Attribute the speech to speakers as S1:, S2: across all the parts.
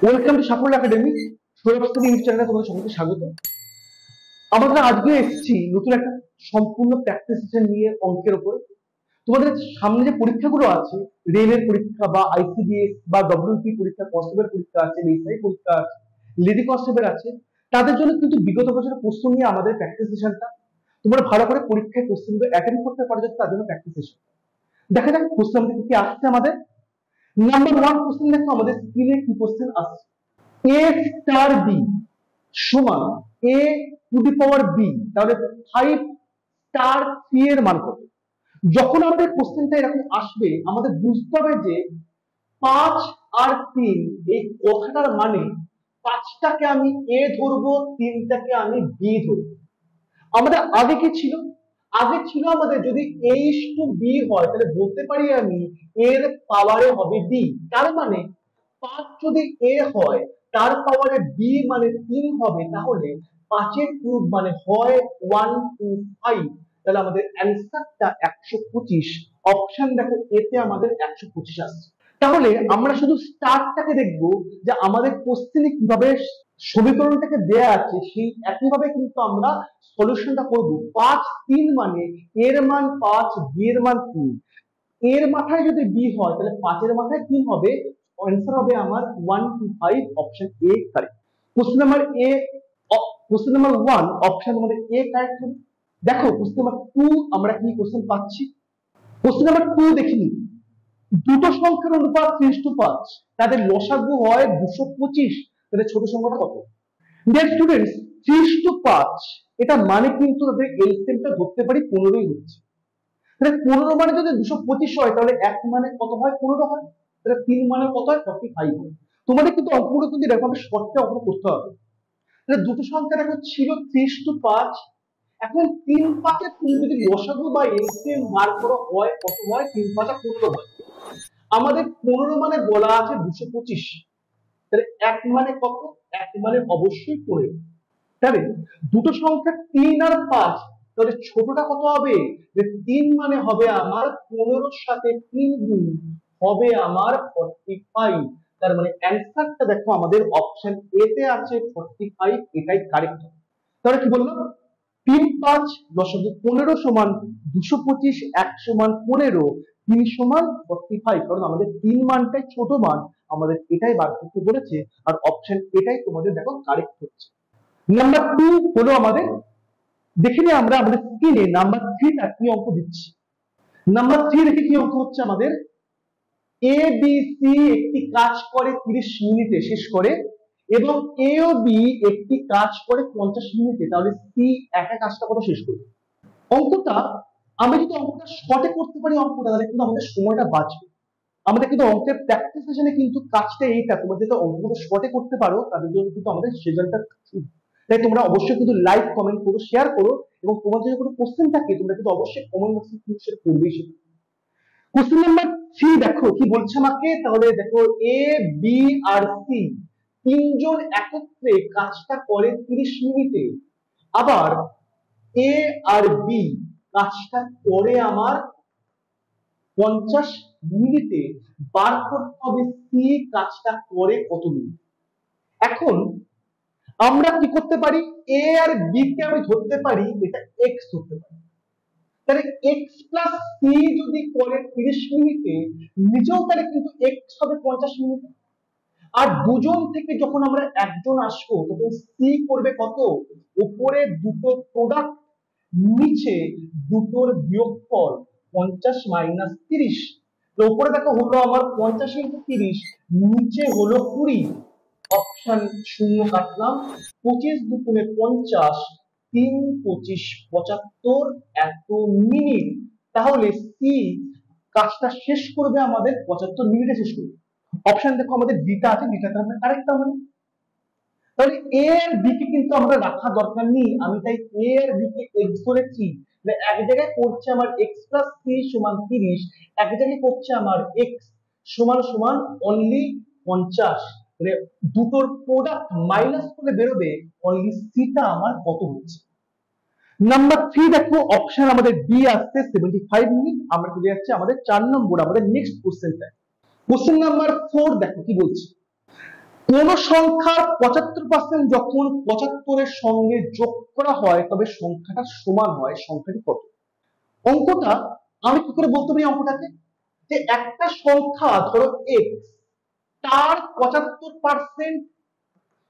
S1: Welcome to সাফল্য academy. Sourav study YouTube চ্যানেলে তোমাদের সকলকে স্বাগত। আমরা আজকে এসেছি নতুন একটা সম্পূর্ণ প্র্যাকটিস সেশন নিয়ে অঙ্কের উপর। তোমাদের সামনে যে পরীক্ষাগুলো আছে, রেলের পরীক্ষা বা আইসিডিএস বা ডব্লিউপি পরীক্ষা, কনস্টেবল পরীক্ষা আছে, এসআই পরীক্ষা আছে, লেডি কনস্টেবল আছে, তাদের জন্য কিন্তু বিগত বছরের প্রশ্ন নিয়ে আমাদের প্র্যাকটিস সেশনটা। তোমরা ভালো করে পরীক্ষায় কোশ্চেনগুলো অ্যাটেন্ড করতে পারো, তার জন্য প্র্যাকটিস সেশন। দেখা যাক কোশ্চেন আমাদের কি আসছে। আমাদের নাম্বার 1 কোশ্চেন দেখো, আমাদের স্ক্রিনে কি কোশ্চেন আসছে। a স্টার b সমান a to the power b, তাহলে 5 স্টার c এর মান কত? যখন আমাদের কোশ্চেনটা এরকম আসবে, আমাদের বুঝতে হবে যে 5 আর 3 এই কথাটার মানে 5টাকে আমি a ধরবো, 3টাকে আমি b ধরবো। আমাদের আগে কি ছিল? আগে ছিল আমাদের যদি a to b হয়, তাহলে বলতে পারি আমি এর পাওয়ারে হবে b। তার মানে 5 যদি a হয়, তার পাওয়ারে b মানে 3 হবে, তাহলে 5 এর কিউব মানে হয় 125। তাহলে আমাদের অ্যানসারটা 125। অপশন দেখো এতে আমাদের 125 আসছে। তাহলে আমরা শুধু স্টারটাকে দেখবো যে আমাদের কোশ্চেনে কিভাবে সমীকরণটাকে দেয়া আছে, সেই একইভাবে কিন্তু আমরা সলিউশনটা করব। 5 3 মানে এর মান 5, b এর মান 3। এর মাথায় যদি b হয়, তাহলে 5 এর মাথায় 3 হবে, आंसर হবে আমার 125। Option A correct. Question number A, question number 1 option আমাদের এ কারেক্ট হবে। দেখো কোশ্চেন নাম্বার 2 আমরা কি কোশ্চেন পাচ্ছি। কোশ্চেন নাম্বার 2 দেখিনি। দুটো সংখ্যার অনুপাত 3:5, তাদের লসাগু হয় 225, তাহলে ছোট সংখ্যাটা কত? ডিয়ার স্টুডেন্টস, 3:5 এটা মানে কিন্তু তাদের এলসিএমটা ধরতে পারি 15ই হচ্ছে। তাহলে 15 মানে যদি 225 হয়, তাহলে 1 মানে কত হয়? 15 হয়। তাহলে 3 মানে কত হয়? 45 হয়। তোমাদের কিন্তু অঙ্কগুলো কিন্তু এরকম শর্টে অঙ্ক করতে হবে। তাহলে দুটো সংখ্যা দেখো ছিল 3:5। এখন 3-5 তুমি যদি লসাগু বা এলসিএম বার করো, হয় কত হয়? 3-5 15 হয়। আমাদের 15 মানে বলা আছে 225, তাহলে 1 মানে কত? 1 মানে অবশ্যই 15। তাহলে দুটো সংখ্যা 3 আর 5, তাহলে ছোটটা কত হবে? যে 3 মানে হবে আমার 15 এর সাথে 3 গুণ, হবে আমার 45। তার মানে অ্যানসারটা দেখো আমাদের অপশন এ তে আছে 45, এটাই কারেক্ট। তাহলে কি বললাম? 3 5 লসাগু 15 সমান 225, 1 সমান 15, 3 সমান 45। কারণ আমাদের 3 মানটাই ছোট মান, আমাদের এটাই বার করতে বলেছে, আর অপশন এটাই তোমাদের দেখো কারেক্ট হচ্ছে। নাম্বার 2 হলো আমাদের, দেখে নিই আমরা আমাদের স্ক্রিনে নাম্বার 3 টা কি অঙ্ক দিচ্ছি। নাম্বার 3 দেখে কি অঙ্ক হচ্ছে আমাদের। এ বি সি একটি কাজ করে 30 মিনিটে শেষ করে, এবং এ ও বি একটি কাজ করে 50 মিনিটে, তাহলে সি একা কাজটা কত শেষ করবে? অঙ্কটা আমি যদি অঙ্কটা শর্টে করতে পারি অঙ্কটা, তাহলে কিন্তু আমাদের সময়টা বাঁচবে। আমাদের কিন্তু অঙ্কের প্র্যাকটিস সেশনে কিন্তু কাজটা এইটা, তোমরা যদি অঙ্কগুলো শর্টে করতে পারো, তাদের জন্য কিন্তু আমাদের সেশনটা। তাই তোমরা অবশ্যই কিন্তু লাইক, কমেন্ট করো, শেয়ার করো, এবং তোমাদের যদি কোনো কোশ্চেন থাকে তোমরা কিন্তু অবশ্যই কমেন্ট বক্সে কিন্তু সেটা করবেই। কোশ্চেন নাম্বার 3 দেখো কি বলছে আমাকে। তাহলে দেখো এ বি আর সি তিনজন একত্রে কাজটা করে 30 মিনিটে, আবার এ আর বি কাজটা করে আমার 50 মিনিটে। বার করতে হবে সি কাজটা করে কত মিনিট। এখন আমরা কি করতে পারি? এ আর বি কে আমি ধরতে পারি এটা এক্স ধরতে পারি। তাহলে এক্স প্লাস সি যদি করে 30 মিনিটে, নিচেও তাহলে কিন্তু এক্স হবে 50 মিনিটে। আর দুজন থেকে যখন আমরা একজন আসবো, তখন সি করবে কত? উপরে দুটো প্রোডাক্ট, নিচে দুটোর বিয়োগফল, 50 মাইনাস 30। তো উপরে দেখো হলো আমার 50 ইন্টু 30, নিচে হলো 20। অপশন শূন্য কাটলাম। 25 দুগুণে 50, 3 25 75, এত মিনিট। তাহলে সি কাজটা শেষ করবে আমাদের 75 মিনিটে শেষ করবে। অপশন দেখো আমাদের ডিটা আছে, ডিটাটা আমরা কারেক্ট হবে। তাহলে এ আর বি কে কিন্তু আমরা রাখা দরকার নেই, আমি তাই এ আর বি কে এক্স ধরেছি। তাহলে এক জায়গায় করছে আমার এক্স প্লাস সি সমান 30, এক জায়গায় করছে আমার এক্স সমান সমান অনলি 50। তাহলে দুটোর প্রোডাক্ট মাইনাস করে বেরোবে অনলি সিটা আমার কত হচ্ছে। নাম্বার 3 দেখো অপশন আমাদের বি আসছে 75 মিনিট। আমরা চলে যাচ্ছি আমাদের 4 নম্বর, আমাদের নেক্সট কোশ্চেনটা। কোশ্চেন নাম্বার 4 দেখো কি বলছে। কোন সংখ্যার 75% যখন 75-এর সঙ্গে যোগ করা হয় তবে সংখ্যাটা সমান হয়, সংখ্যাটি কত? অঙ্কটা আমি কি করে বলতে পারি অঙ্কটাকে, যে একটা সংখ্যা ধরো x, তার 75%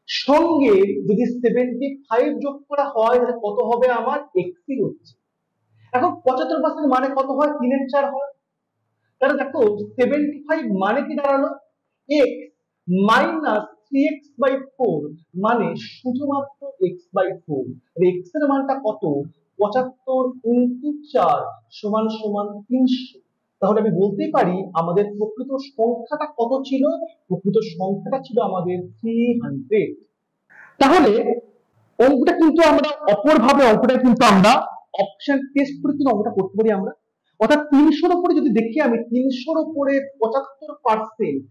S1: সঙ্গে যদি 75 যোগ করা হয় তাহলে কত হবে? আমার x ই হচ্ছে। এখন 75% মানে কত হয়? 3/4 হয়। তাহলে দেখো 75 মানে কি দাঁড়ালো? x মাইনাস 3x/4 মানে শুধুমাত্র x/4। x এর মানটা কত? 75 × 4 সমান সমান 300। তাহলে আমি বলতে পারি আমাদের প্রকৃত সংখ্যাটা কত ছিল? প্রকৃত সংখ্যাটা ছিল আমাদের 300। তাহলে অঙ্কটা কিন্তু আমরা অপরভাবে অপশন টেস্ট করে কিন্তু অঙ্কটা করতে পারি আমরা। অর্থাৎ 300-র উপরে যদি দেখি আমি 300-র উপরে 75%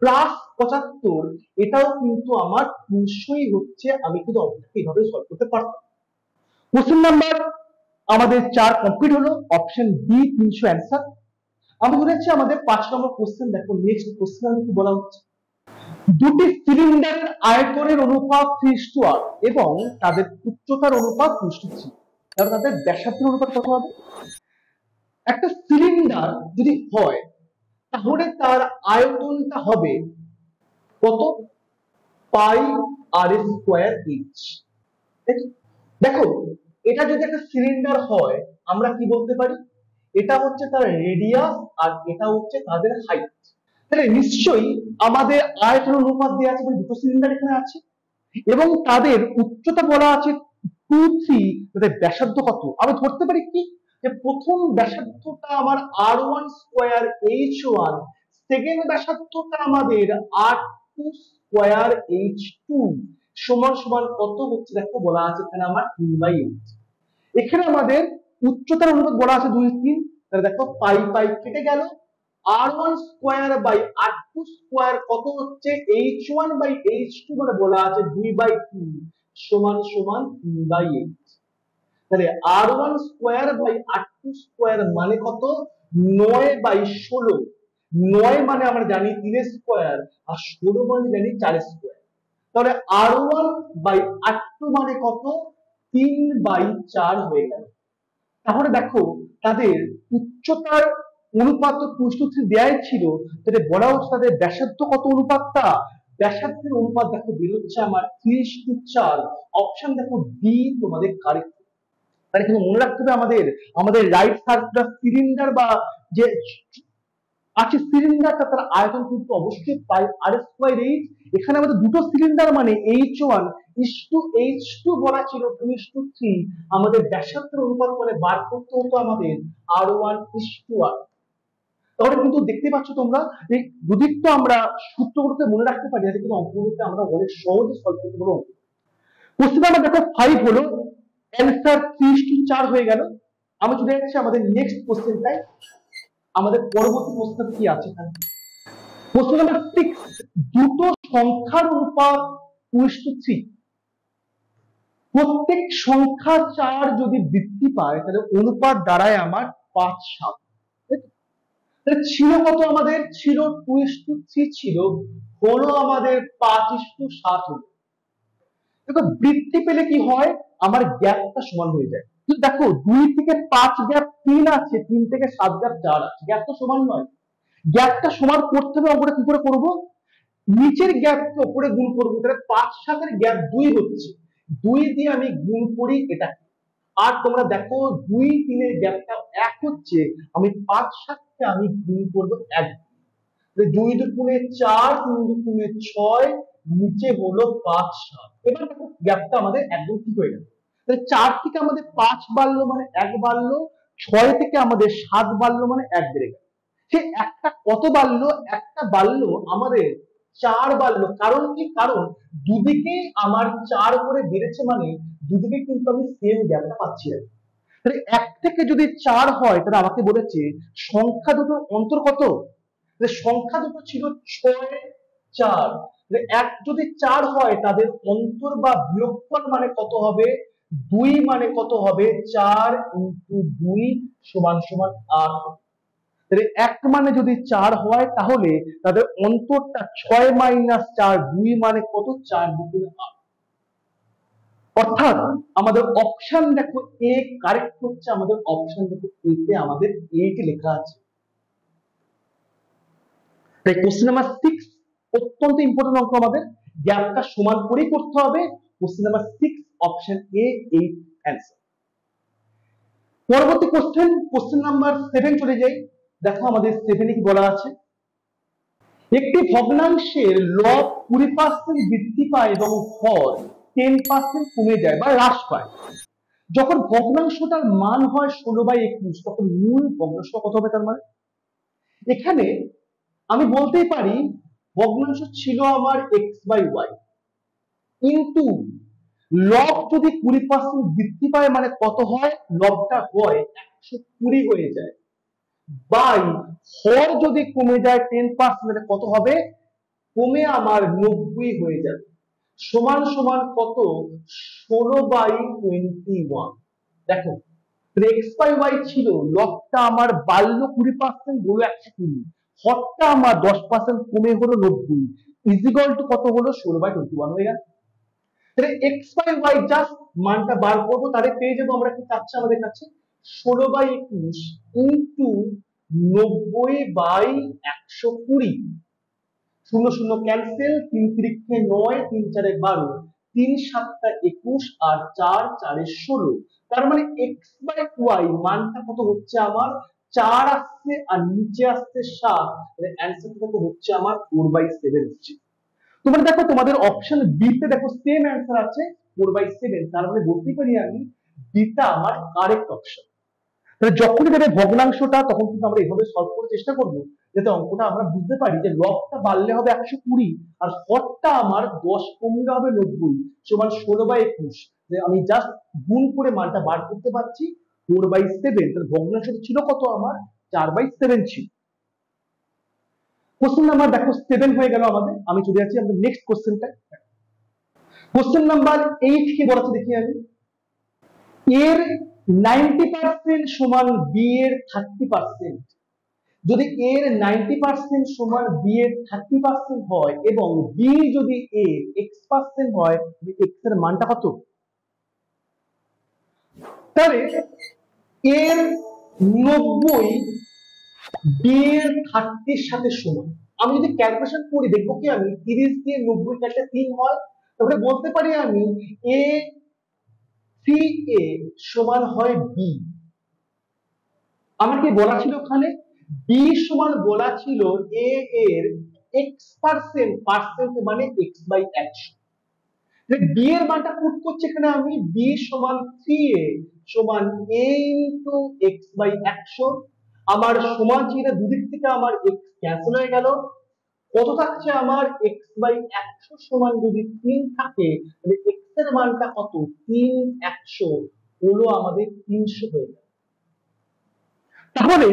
S1: প্লাস 75, এটাও কিন্তু আমার 300ই হচ্ছে। আমি কিন্তু অঙ্কটাকে এইভাবে সলভ করতে পারতাম। কোশ্চেন নাম্বার আমাদের 4 কমপ্লিট হলো, অপশন বি 300 অ্যান্সার। আমি বলেছি আমাদের 5 নম্বর কোশ্চেন। দেখো নেক্সট কোশ্চেন আমি কি বলা হচ্ছে, দুটি সিলিন্ডারের আয়তনের অনুপাত 3:8 এবং তাদের উচ্চতার অনুপাত 2:3, তাহলে তাদের ব্যাসার্ধের অনুপাত কত হবে? একটা সিলিন্ডার যদি হয় তাহলে তার আয়তনটা হবে কত? পাই আর স্কয়ার এইচ। দেখো এটা যদি একটা সিলিন্ডার হয় আমরা কি বলতে পারি? এটা হচ্ছে তার রেডিয়াস আর এটা হচ্ছে তাদের হাইট। তাহলে নিশ্চয়ই আমাদের আয়তন অনুপাত দেওয়া আছে, দুটো সিলিন্ডার এখানে আছে এবং তাদের উচ্চতা বলা আছে 2, 3, তাদের ব্যাসার্ধ কত? আমি ধরতে পারি কি, যে প্রথম ব্যাসার্ধটা আমার r1 স্কয়ার h1, সেকেন্ড ব্যাসার্ধটা আমাদের r2 স্কয়ার h2 সমান সমান কত হচ্ছে? দেখো বলা আছে এখানে আমার 3/8। এখানে আমাদের উচ্চতার অনুপাত বলা আছে 2, 3, তাহলে দেখো পাই পাই কেটে গেল। r1 square by r2 square কত হচ্ছে? h1 বাই h2 মানে বলা আছে 2/2 সমান সমান 3/8। তাহলে r1 square by r2 square মানে কত? 9/16। 9 মানে আমরা জানি 3 স্কয়ার আর 16 মানে জানি 4 স্কয়ার। তাহলে r1 বাই r2 মানে কত? 3/4 হয়ে গেল। তাহলে দেখো তাদের উচ্চতার অনুপাত 2:3 দেয়াই ছিল, তাহলে বলা হচ্ছে তাদের ব্যাসার্ধ কত অনুপাতটা? ব্যাসার্ধের অনুপাত দেখো বেরোচ্ছে আমার 3:4। অপশন দেখো বি তোমাদের কারেক্ট। তাহলে কিন্তু মনে রাখতে হবে আমাদের রাইট সার্কুলার সিলিন্ডার বা যে আছে সিলিন্ডারটা তার আয়তন কিন্তু অবশ্যই পাই আর স্কয়ার এইচ। এখানে আমাদের দুটো সিলিন্ডার মানে h1 h2 বলা ছিল 2:3। আমাদের ব্যাসার্ধের অনুপাত করে বার করতে হতো আমাদের r1:r। তাহলে কিন্তু দেখতে পাচ্ছ তোমরা যে যদি তো আমরা সূত্রগুলোকে মনে রাখতে পারি তাহলে কিন্তু অঙ্কগুলোকে আমরা অনেক সহজে সলভ করতে পারবো। কোশ্চেন নাম্বার দেখো 5 হলো, অ্যান্সার 3:4 হয়ে গেল। আমি চলে যাচ্ছি আমাদের নেক্সট কোশ্চেনটায়। আমাদের পরবর্তী প্রশ্ন কি আছে এখানে? প্রশ্ন নাম্বার 6, দুটো সংখ্যার অনুপাত 2:3। প্রত্যেক সংখ্যা 4 যদি বৃদ্ধি পায় তাহলে অনুপাত দাঁড়ায় আমার 5:7। তাহলে ছিল কত? আমাদের ছিল 2:3 ছিল, হলো আমাদের 5:7 হলো। দেখো বৃদ্ধি পেলে কি হয়? আমার গ্যাপটা সমান হয়ে যায়। কিন্তু দেখো 2 থেকে 5 গ্যাপ 3 আছে, 3 থেকে 7 গ্যাপ 4 আছে, গ্যাপ তো সমান নয়। গ্যাপটা সমান করতে হবে, আমরা কি করে করব? নিচের গ্যাপকে উপরে গুণ করব। তাহলে 5-7 এর গ্যাপ 2 হচ্ছে, 2 দিয়ে আমি গুণ করি এটা। আর তোমরা দেখো 2-3 এর গ্যাপটা 1 হচ্ছে, আমি 5-7 কে আমি গুণ করব 1। 2 দুগুণে 4, 3 দুগুণে 6, নিচে হলো 5-7। এবার দেখো গ্যাপটা আমাদের একদম ঠিক হয়ে গেল। তাহলে 4 থেকে আমাদের 5 বাড়লো মানে 1 বাড়লো, 6 থেকে আমাদের 7 বাড়লো মানে 1 বেড়ে গেল। সে একটা কত বাড়লো? একটা বাড়লো আমাদের 4 বাড়লো। কারণ কি? কারণ দুদিকে আমার 4 করে বেড়েছে মানে দুদিকে কিন্তু আমি সেম গ্যাপটা পাচ্ছি। তাহলে 1 থেকে যদি 4 হয় তাহলে আমাকে বলেছে সংখ্যা দুটোর অন্তর কত? সংখ্যা দুটো ছিল 6-4। 1 যদি 4 হয় তাদের অন্তর বা বিয়োগফল মানে কত হবে? 2 মানে কত হবে? 4 × 2 = 8। তাহলে 1 মানে যদি 4 হয় তাহলে তাদের অন্তরটা 6 মাইনাস 4 2 মানে কত? 4 দুগুণে 8। অর্থাৎ আমাদের অপশন দেখো এ কারেক্ট হচ্ছে, আমাদের অপশন দেখো এ তে আমাদের 8 লেখা আছে। তাই কোশ্চেন নাম্বার 6 অত্যন্ত ইম্পর্টেন্ট অঙ্ক, আমাদের গ্যাপটা সমান করেই করতে হবে। Question number 6 option A 8 answer. পরবর্তী কোশ্চেন নাম্বার 7 চলে যাই। দেখো আমাদের 7 এ কি বলা আছে, একটি ভগ্নাংশের লব 20% বৃদ্ধি পায় এবং হর 10% কমে যায় বা হ্রাস পায়। যখন ভগ্নাংশটার মান হয় 16/21 তখন মূল ভগ্নাংশ কত হবে? তার মানে এখানে আমি বলতেই পারি ভগ্নাংশ ছিল আমার x/y, কিন্তু লব যদি 20% বৃদ্ধি পায় মানে কত হয়? লবটা হয় 120 হয়ে যায়, বাই হর যদি কমে যায় 10% মানে কত হবে? কমে আমার 90 হয়ে যাবে, সমান সমান কত? 16/21। দেখো x/y ছিল, লবটা আমার বাড়লো 20% হলো 120, হরটা আমার 10% কমে হলো 90, ইজিক্যাল টু কত হলো? 16/21 হয়ে গেল। তাহলে x/y জাস্ট মানটা বার করবো, তাহলে পেয়ে যাবো আমরা কি চাচ্ছে আমাদের কাছে? 16/21 ইন্টু 90/120। 0 0 ক্যান্সেল, 3 3 9, 3 4 12, 3 7 21 আর 4 4 16। তার মানে x/y মানটা কত হচ্ছে আমার? 4 আসছে আর নিচে আসছে 7, তাহলে অ্যানসারটা কত হচ্ছে আমার? 4/7 হচ্ছে। তোমরা দেখো তোমাদের অপশন বি তে দেখো সেম অ্যানসার আছে 4/7, তার মানে বলতে পারি আমি বিটা আমার কারেক্ট অপশন। তাহলে যখনই দেবে ভগ্নাংশটা তখন কিন্তু আমরা এইভাবে সলভ করার চেষ্টা করবো, যাতে অঙ্কটা আমরা বুঝতে পারি যে লবটা বাড়লে হবে 120 আর হরটা আমার 10 কমলে হবে 90, সমান 16/21। আমি জাস্ট গুণ করে মানটা বার করতে পারছি 4/7। তাহলে ভগ্নাংশটা ছিল কত আমার? 4/7 ছিল। কোশ্চেন নাম্বার দেখো 7 হয়ে গেল আমাদের। আমি চলে যাচ্ছি আমাদের নেক্সট কোশ্চেনটা। কোশ্চেন নাম্বার 8 কি বলা আছে দেখি আমি। এর 90% সমান বি এর 30%। যদি এর 90% সমান বি এর 30% হয় এবং বি যদি এর x% হয়, x এর মানটা কত? তাহলে এর 90 বি এর 30 এর সাথে সমান। আমি যদি ক্যালকুলেশন করি দেখবো কি আমি 30 দিয়ে 90 কাটলে 3 হয়, তাহলে বলতে পারি আমি এ সি এ সমান হয় বি। আমার কি বলা ছিল ওখানে? বি সমান বলা ছিল এ এর x% মানে x/100। বি এর মানটা পুট করছি এখানে আমি, বি সমান 3a সমান a ইনটু x/100। আমার সমান চিহ্ন দুদিক থেকে আমার x ক্যান্সেল হয়ে গেল, কত থাকছে আমার? x/100 সমান যদি 3 থাকে তাহলে x এর মানটা কত? 3/100 হলো আমাদের 300 হয়ে গেল। তাহলে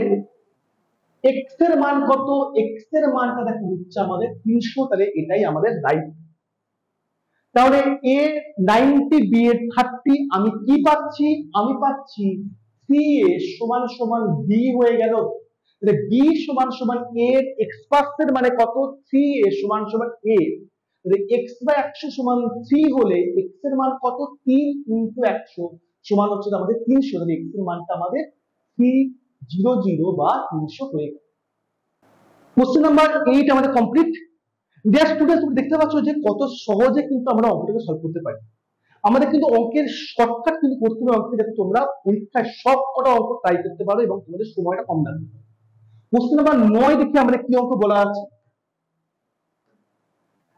S1: x এর মান কত? x এর মানটা দেখো হচ্ছে আমাদের 300, তাহলে এটাই আমাদের রাইট। তাহলে a 90 b এর 30 আমি কি পাচ্ছি? আমি পাচ্ছি ca সমান সমান b হয়ে গেল। তাহলে b সমান সমান a এর x% মানে কত? 3a সমান সমান a। তাহলে x/100 সমান 3 হলে x এর মান কত? 3 × 100 সমান হচ্ছে আমাদের 300। তাহলে x এর মানটা আমাদের 300 বা 300 হয়ে গেল। কোশ্চেন নাম্বার 8 আমাদের কমপ্লিট। ডিয়ার স্টুডেন্টস, তুমি দেখতে পাচ্ছ যে কত সহজে কিন্তু আমরা অঙ্কটাকে সলভ করতে পারি। আমাদের কিন্তু অঙ্কের শর্টকাট কিন্তু করতে হবে অঙ্কে, যাতে তোমরা পরীক্ষায় সব কটা অঙ্ক ট্রাই করতে পারো এবং তোমাদের সময়টা কম লাগবে। কোশ্চেন নাম্বার 9 দেখি আমাদের কি অঙ্ক বলা আছে।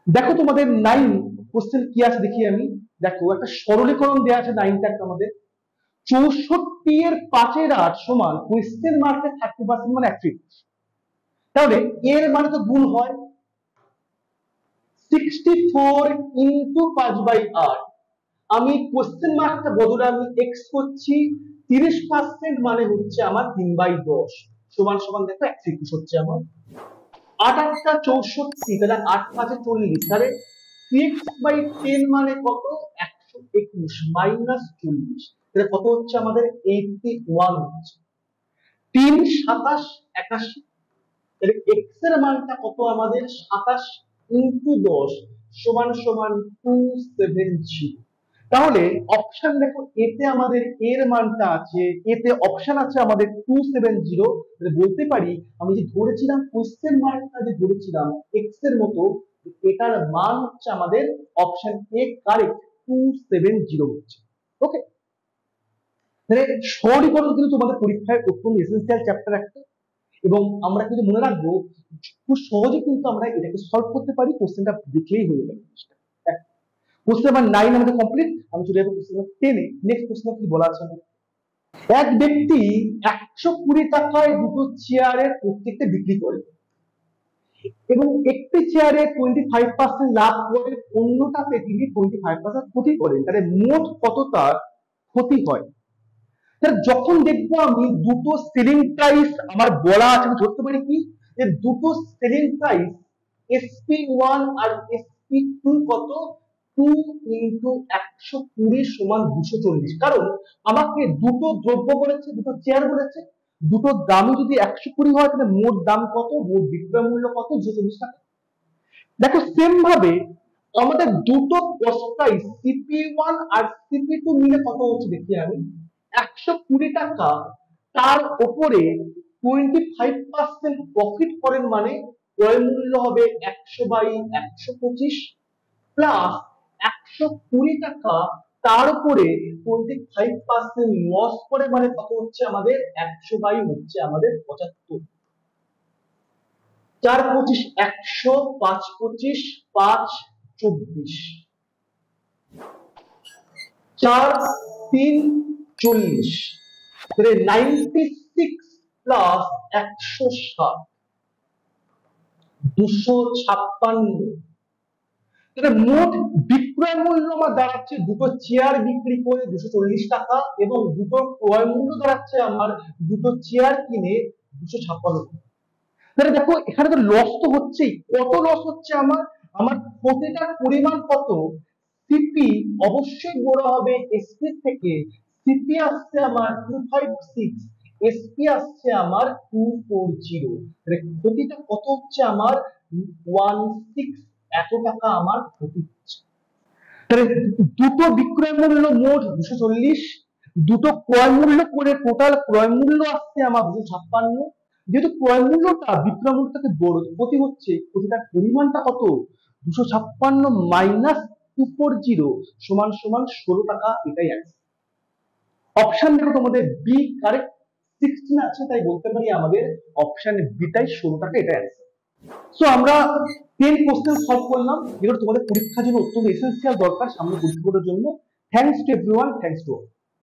S1: দেখো তোমাদের 9 কোশ্চেন কি আছে দেখি আমি। দেখো একটা সরলীকরণ দেওয়া আছে 9টা একটা আমাদের। 64 এর 5/8 সমান কোশ্চেন মার্কের 30% মানে 120। তাহলে এর মানে তো গুণ হয় 64 ইন্টু 5/8। আমি কোশ্চেন মার্কটা বদলে আমি x করছি, 30% মানে হচ্ছে আমার 3/10 সমান সমান দেখো 121 হচ্ছে আমার। 8 8টা 64, তাহলে 8 5 40, তাহলে 3x/10 মানে কত? 121 মাইনাস 40, তাহলে কত হচ্ছে আমাদের? 81 হচ্ছে। 3 27 81, তাহলে x এর মানটা কত আমাদের 27 ইনটু 10 সমান সমান 270। তাহলে অপশন দেখো এতে আমাদের এর মানটা আছে, এতে অপশন আছে আমাদের 270। তাহলে বলতে পারি আমি যে ধরেছিলাম কোশ্চেন মার্কটা যে ধরেছিলাম x এর মতো, এটার মান হচ্ছে আমাদের অপশন এ কারেক্ট 270 হচ্ছে। ওকে, তাহলে সরলীকরণ কিন্তু তোমাদের পরীক্ষায় অত্যন্ত এসেন্সিয়াল চ্যাপ্টার একটা, এবং আমরা কিন্তু মনে রাখবো খুব সহজে কিন্তু আমরা এটাকে সলভ করতে পারি, কোশ্চেনটা দেখলেই হয়ে যাবে। কোশ্চেন নাম্বার 9 আমাদের কমপ্লিট। আমি চলে যাবো কোশ্চেন নাম্বার 10 এ। নেক্সট কোশ্চেন কি বলা আছে? এক ব্যক্তি 120 টাকায় দুটো চেয়ারের প্রত্যেকটা বিক্রি করে এবং একটি চেয়ারে 25% লাভ করে, অন্যটাতে তিনি 25% ক্ষতি করেন, তাহলে মোট কত তার ক্ষতি হয়? তাহলে যখন দেখবো আমি দুটো সেলিং প্রাইস আমার বলা আছে, আমি ধরতে পারি কি যে দুটো সেলিং প্রাইস SP1 আর SP2 কত, 2 ইন্টু 120 সমান 240। কারণ আমাকে দুটো দ্রব্য বলেছে, দুটো চেয়ার বলেছে, দুটো দামই যদি 120 হয় তাহলে মোট দাম কত, মোট বিক্রয় মূল্য কত, 240 টাকা। দেখো সেম ভাবে আমাদের দুটো কস্ট প্রাইস CP1 আর CP2 মিলে কত হচ্ছে দেখি আমি, 120 টাকা, তার উপরে 25% প্রফিট করেন, মানে ক্রয় মূল্য হবে 100/125 প্লাস 120 টাকা, তার উপরে 25% লস করে, মানে কত হচ্ছে আমাদের 100 হচ্ছে আমাদের 75। 4 25 100, 5 25 5 24, 4 3 40, 96 প্লাস 160 256। তাহলে মোট বিক্রয় মূল্য আমার দাঁড়াচ্ছে, দুটো চেয়ার বিক্রি করে 240 টাকা এবং দুটো ক্রয় মূল্য দাঁড়াচ্ছে আমার দুটো চেয়ার কিনে 256 টাকা। তাহলে দেখো এখানে তো লস তো হচ্ছেই, কত লস হচ্ছে আমার, আমার ক্ষতিটার পরিমাণ কত? সিপি অবশ্যই বড় হবে এসপি থেকে, সিপি আসছে আমার 256, এসপি আসছে আমার 240, তাহলে ক্ষতিটা কত হচ্ছে আমার 16 এত টাকা আমার ক্ষতি হচ্ছে। তাহলে দুটো বিক্রয় মূল্য মোট 240, দুটো ক্রয় মূল্য করে টোটাল ক্রয় মূল্য আসছে আমার 256। যেহেতু ক্রয় মূল্যটা বিক্রয় মূল্য থেকে বড়, ক্ষতি হচ্ছে, ক্ষতিটার পরিমাণটা কত, 256 মাইনাস 240 সমান সমান 16 টাকা, এটাই আছে। অপশন দেখো তোমাদের বি কারেক্ট, 16 আছে, তাই বলতে পারি আমাদের অপশন বিটাই 16 টাকা, এটাই আছে। সো আমরা 10 কোশ্চেন সলভ করলাম, যেগুলো তোমাদের পরীক্ষার জন্য অত্যন্ত এসেন্সিয়াল দরকার সামনে পরীক্ষাগুলোর জন্য। Thanks to everyone, thanks to all.